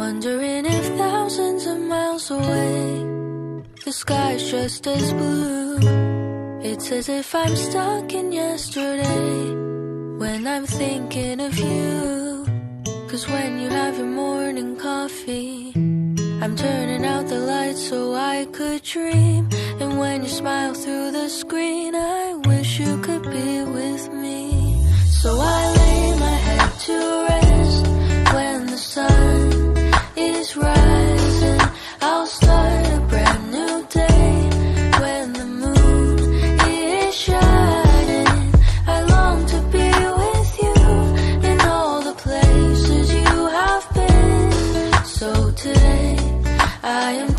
Wondering if thousands of miles away the sky's just as blue. It's as if I'm stuck in yesterday when I'm thinking of you. 'Cause when you have your morning coffee, I'm turning out the lights so I could dream. And when you smile through the screen, I wish you could be with me. So I lay my head to rest when the sun is rising. I'll start a brand new day when the moon is shining. I long to be with you in all the places you have been. So today I am